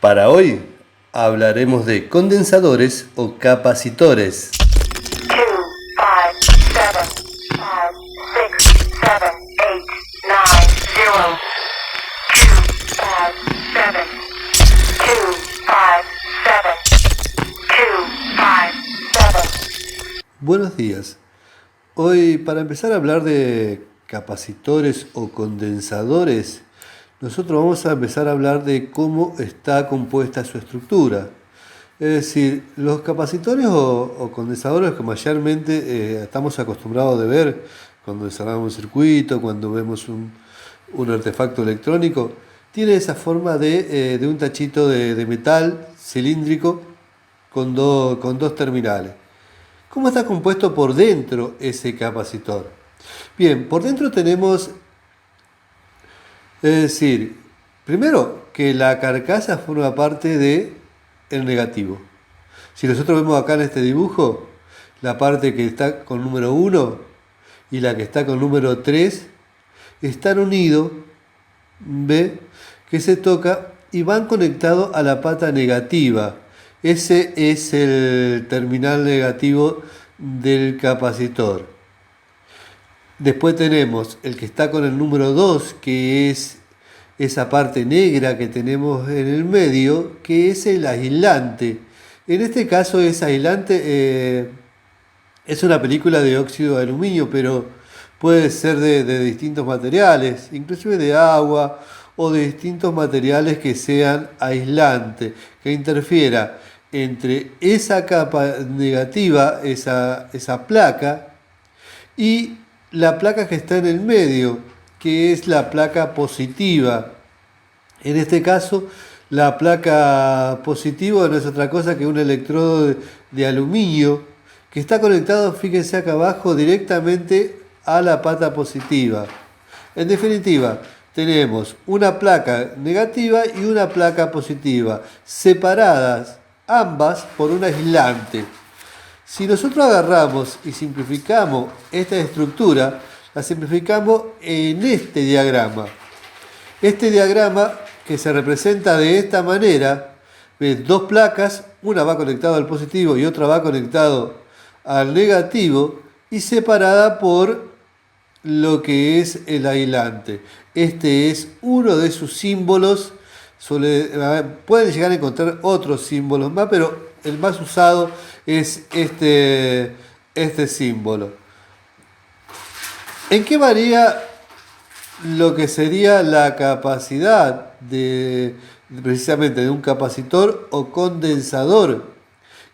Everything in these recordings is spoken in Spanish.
Para hoy hablaremos de condensadores o capacitores. 2, 5, 7, 5, 6, 7, 8, 9, 0. 2, 5, 7. 2, 5, 7. 2, 5, 7. Buenos días. Hoy, para empezar a hablar de capacitores o condensadores, nosotros vamos a empezar a hablar de cómo está compuesta su estructura. Es decir, los capacitores o condensadores que mayormente estamos acostumbrados de ver cuando desarmamos un circuito, cuando vemos un artefacto electrónico, tiene esa forma de un tachito de metal cilíndrico con dos terminales. ¿Cómo está compuesto por dentro ese capacitor? Bien, por dentro tenemos, es decir, primero que la carcasa forma parte del negativo. Si nosotros vemos acá en este dibujo, la parte que está con número 1 y la que está con número 3 están unidos, ¿ve? Que se toca y van conectados a la pata negativa. Ese es el terminal negativo del capacitor. Después tenemos el que está con el número 2, que es esa parte negra que tenemos en el medio, que es el aislante. En este caso es aislante, es una película de óxido de aluminio, pero puede ser de distintos materiales, inclusive de agua o de distintos materiales que sean aislantes, que interfiera entre esa capa negativa, esa placa, y la placa que está en el medio, que es la placa positiva. En este caso, la placa positiva no es otra cosa que un electrodo de aluminio que está conectado, fíjense acá abajo, directamente a la pata positiva. En definitiva, tenemos una placa negativa y una placa positiva, separadas ambas por un aislante. Si nosotros agarramos y simplificamos esta estructura, la simplificamos en este diagrama. Este diagrama, que se representa de esta manera, ves dos placas, una va conectada al positivo y otra va conectado al negativo, y separada por lo que es el aislante. Este es uno de sus símbolos. Pueden llegar a encontrar otros símbolos más, pero el más usado es este símbolo. ¿En qué varía lo que sería la capacidad precisamente de un capacitor o condensador?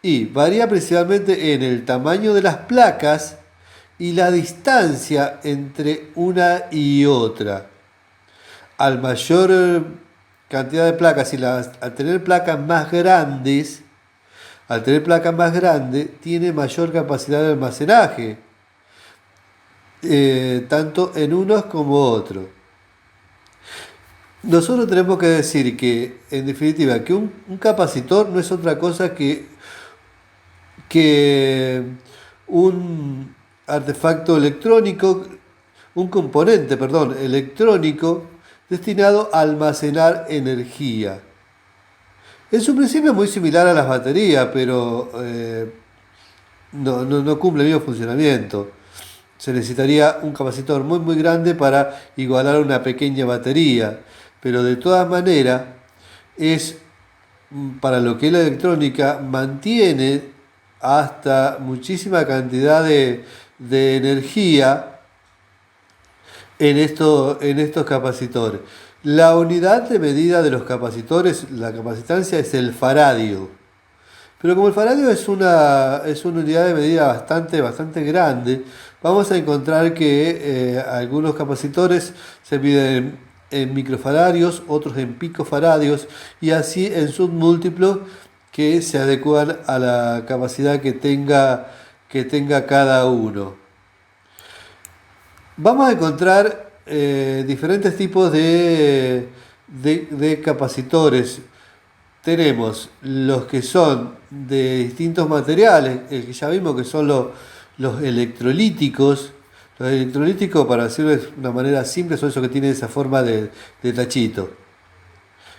Y varía principalmente en el tamaño de las placas y la distancia entre una y otra. Al mayor cantidad de placas y al tener placas más grandes, tiene mayor capacidad de almacenaje, tanto en unos como otros. Nosotros tenemos que decir que, en definitiva, que un capacitor no es otra cosa que un artefacto electrónico, un componente, electrónico destinado a almacenar energía. En su principio es muy similar a las baterías, pero no cumple el mismo funcionamiento. Se necesitaría un capacitor muy grande para igualar una pequeña batería, pero de todas maneras es para lo que es la electrónica, mantiene hasta muchísima cantidad de energía en estos capacitores. La unidad de medida de los capacitores, la capacitancia, es el faradio. Pero como el faradio es una unidad de medida bastante grande, vamos a encontrar que algunos capacitores se miden en microfaradios, otros en picofaradios, y así en submúltiplos que se adecuan a la capacidad que tenga cada uno. Vamos a encontrar diferentes tipos de capacitores. Tenemos los que son de distintos materiales, el que ya vimos que son los electrolíticos. Los electrolíticos, para decirlo de una manera simple, son esos que tienen esa forma de tachito.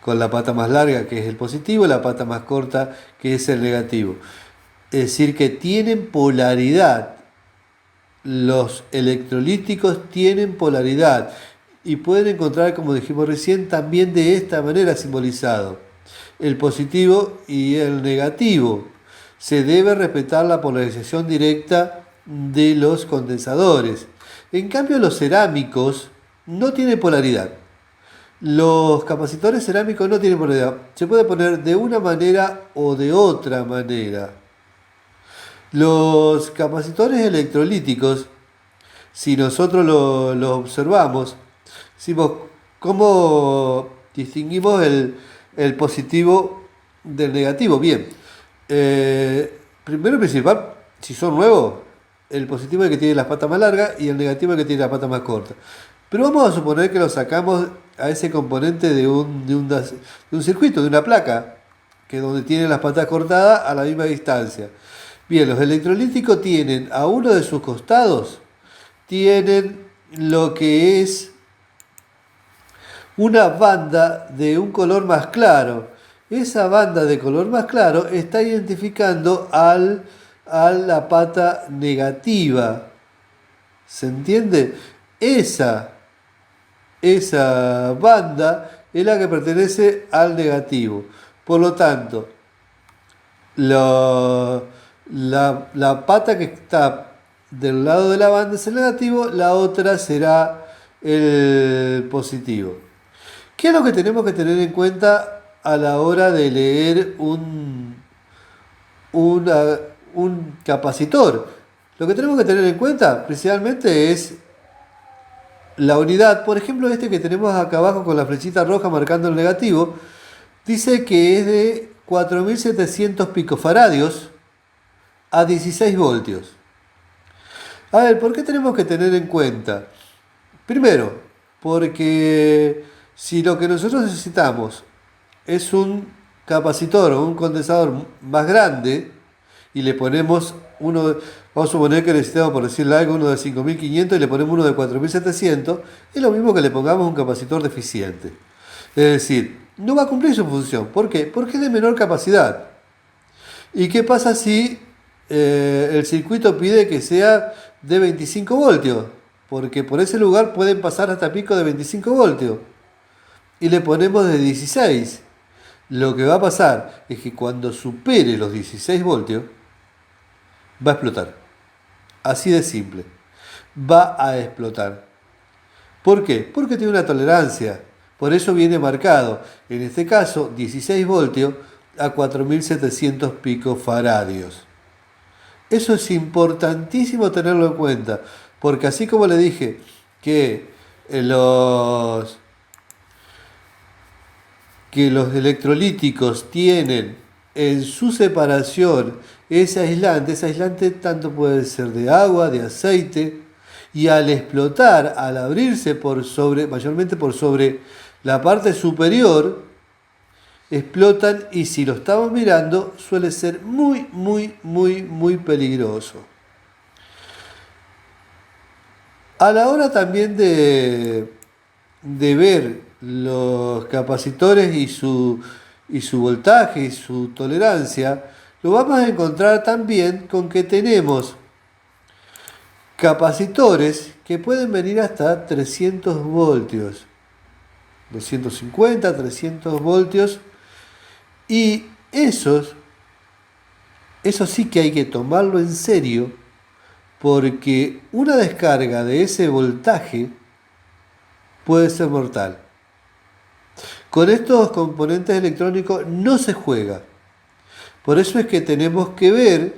con la pata más larga, que es el positivo, y la pata más corta, que es el negativo. Es decir, que tienen polaridad. Los electrolíticos tienen polaridad y pueden encontrar, como dijimos recién, también de esta manera simbolizado el positivo y el negativo. Se debe respetar la polarización directa de los condensadores. En cambio, los cerámicos no tienen polaridad. Los capacitores cerámicos no tienen polaridad. Se puede poner de una manera o de otra manera. Los capacitores electrolíticos, si nosotros lo observamos, decimos, ¿cómo distinguimos el positivo del negativo? Bien, primero y principal, si son nuevos, el positivo es el que tiene las patas más largas y el negativo es el que tiene las patas más cortas. Pero vamos a suponer que lo sacamos a ese componente de un circuito, de una placa, que es donde tiene las patas cortadas a la misma distancia. Bien, los electrolíticos tienen a uno de sus costados, tienen lo que es una banda de un color más claro. Esa banda de color más claro está identificando a la pata negativa. ¿Se entiende? Esa banda es la que pertenece al negativo. Por lo tanto, la pata que está del lado de la banda es el negativo, la otra será el positivo. ¿Qué es lo que tenemos que tener en cuenta a la hora de leer un capacitor? Lo que tenemos que tener en cuenta principalmente es la unidad. Por ejemplo, este que tenemos acá abajo con la flechita roja marcando el negativo, dice que es de 4700 picofaradios a 16 voltios. A ver, ¿por qué tenemos que tener en cuenta? Primero, porque si lo que nosotros necesitamos es un capacitor o un condensador más grande y le ponemos uno, vamos a suponer que necesitamos, por decirle algo, uno de 5500 y le ponemos uno de 4700, es lo mismo que le pongamos un capacitor deficiente. Es decir, no va a cumplir su función. ¿Por qué? Porque es de menor capacidad. ¿Y qué pasa si el circuito pide que sea de 25 voltios? Porque por ese lugar pueden pasar hasta pico de 25 voltios. Y le ponemos de 16. Lo que va a pasar es que cuando supere los 16 voltios, va a explotar. Así de simple. Va a explotar. ¿Por qué? Porque tiene una tolerancia. Por eso viene marcado, en este caso, 16 voltios a 4700 picofaradios. Eso es importantísimo tenerlo en cuenta, porque así como le dije que los electrolíticos tienen en su separación ese aislante tanto puede ser de agua, de aceite, y al explotar, al abrirse mayormente por sobre la parte superior, explotan y si lo estamos mirando suele ser muy, muy, muy, muy peligroso. A la hora también de ver los capacitores y su voltaje y su tolerancia, lo vamos a encontrar también con que tenemos capacitores que pueden venir hasta 300 voltios, 250, 300 voltios, y eso sí que hay que tomarlo en serio, porque una descarga de ese voltaje puede ser mortal. Con estos componentes electrónicos no se juega. Por eso es que tenemos que ver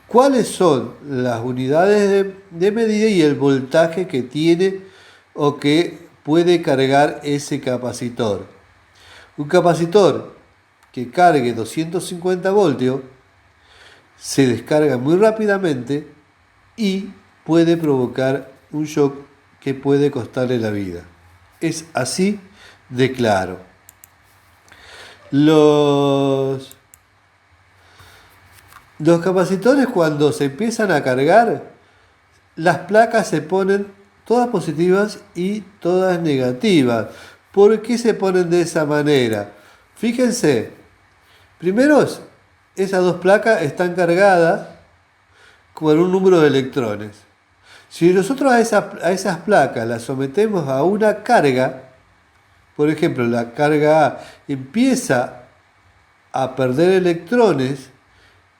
cuáles son las unidades de medida y el voltaje que tiene o que puede cargar ese capacitor. Un capacitor que cargue 250 voltios se descarga muy rápidamente y puede provocar un shock que puede costarle la vida. Es así de claro. Los capacitores, cuando se empiezan a cargar, las placas se ponen todas positivas y todas negativas. ¿Por qué se ponen de esa manera? Fíjense, primero esas dos placas están cargadas con un número de electrones. Si nosotros a esas placas las sometemos a una carga, por ejemplo, la carga A empieza a perder electrones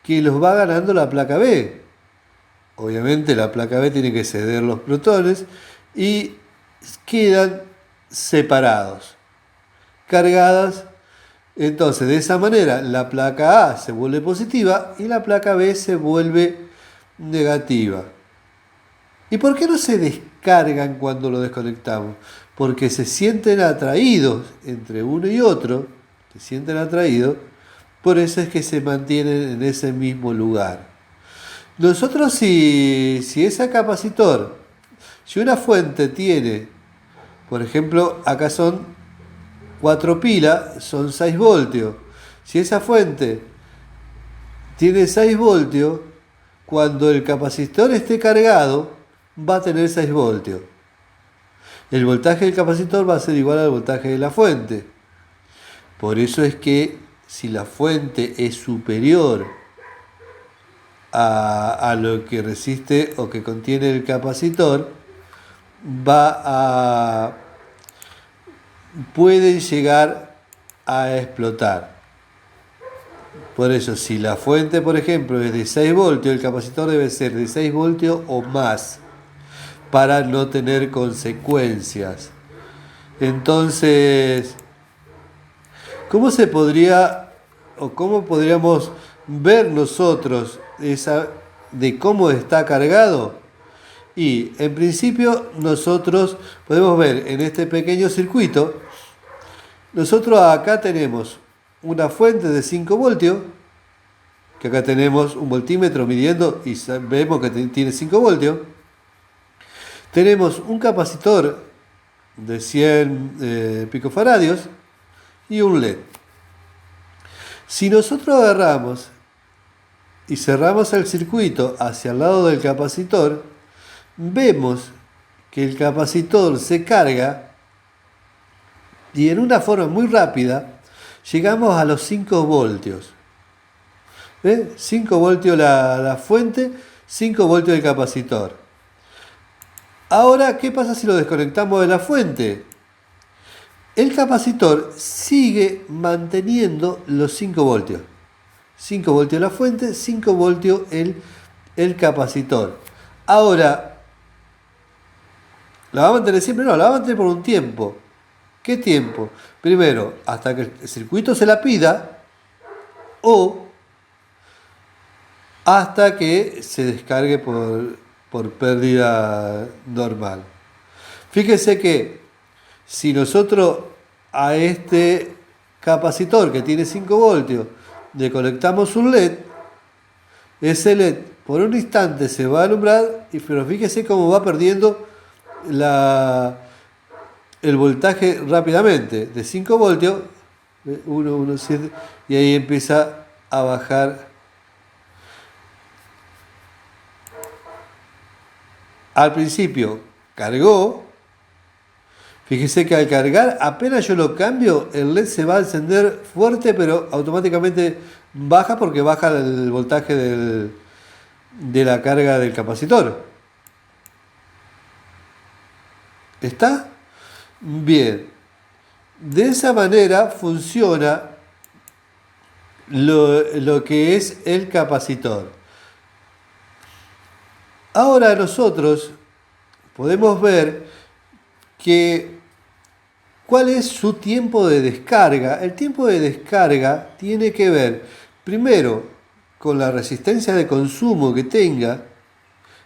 que los va ganando la placa B. Obviamente la placa B tiene que ceder los protones y quedan separados, cargadas. Entonces, de esa manera, la placa A se vuelve positiva y la placa B se vuelve negativa. ¿Y por qué no se descargan cuando lo desconectamos? Porque se sienten atraídos entre uno y otro, se sienten atraídos, por eso es que se mantienen en ese mismo lugar. Nosotros si ese capacitor, si una fuente tiene, por ejemplo, acá son 4 pilas, son 6 voltios. Si esa fuente tiene 6 voltios, cuando el capacitor esté cargado, va a tener 6 voltios. El voltaje del capacitor va a ser igual al voltaje de la fuente. Por eso es que si la fuente es superior a lo que resiste o que contiene el capacitor, pueden llegar a explotar. Por eso, si la fuente, por ejemplo, es de 6 voltios, el capacitor debe ser de 6 voltios o más para no tener consecuencias. Entonces, ¿cómo se podría o cómo podríamos ver nosotros de cómo está cargado? Y en principio nosotros podemos ver en este pequeño circuito, nosotros acá tenemos una fuente de 5 voltios, que acá tenemos un voltímetro midiendo y vemos que tiene 5 voltios. Tenemos un capacitor de 100 picofaradios y un LED. Si nosotros agarramos y cerramos el circuito hacia el lado del capacitor, vemos que el capacitor se carga y en una forma muy rápida llegamos a los 5 voltios. 5 voltios la fuente, 5 voltios el capacitor. Ahora, ¿qué pasa si lo desconectamos de la fuente? El capacitor sigue manteniendo los 5 voltios. 5 voltios la fuente, 5 voltios el capacitor. Ahora, ¿la va a mantener siempre? No, la va a mantener por un tiempo. ¿Qué tiempo? Primero, hasta que el circuito se la pida o hasta que se descargue por pérdida normal. Fíjese que si nosotros a este capacitor que tiene 5 voltios le conectamos un LED, ese LED por un instante se va a alumbrar, pero fíjese cómo va perdiendo el voltaje rápidamente, de 5 voltios, 1, 7, y ahí empieza a bajar. Al principio cargó, fíjese que al cargar, apenas yo lo cambio, el LED se va a encender fuerte, pero automáticamente baja porque baja el voltaje de la carga del capacitor. ¿Está? Bien. De esa manera funciona lo que es el capacitor. Ahora nosotros podemos ver cuál es su tiempo de descarga. El tiempo de descarga tiene que ver primero con la resistencia de consumo que tenga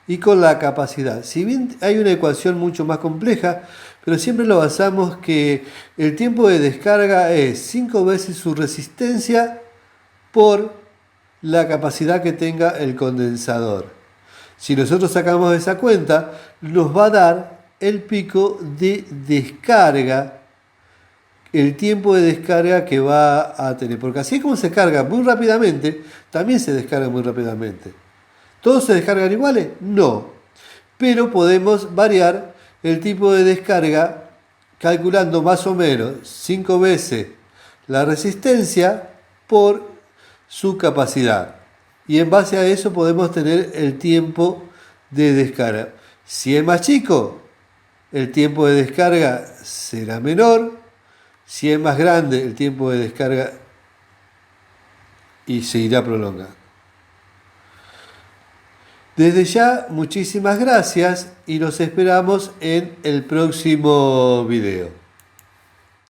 y con la capacidad. Si bien hay una ecuación mucho más compleja, pero siempre lo basamos que el tiempo de descarga es 5 veces su resistencia por la capacidad que tenga el condensador. Si nosotros sacamos esa cuenta, nos va a dar el pico de descarga, el tiempo de descarga que va a tener. Porque así es como se carga muy rápidamente, también se descarga muy rápidamente. ¿Todos se descargan iguales? No. Pero podemos variar el tipo de descarga calculando más o menos 5 veces la resistencia por su capacidad. Y en base a eso podemos tener el tiempo de descarga. Si es más chico, el tiempo de descarga será menor. Si es más grande, el tiempo de descarga y se irá prolongando. Desde ya, muchísimas gracias y los esperamos en el próximo video.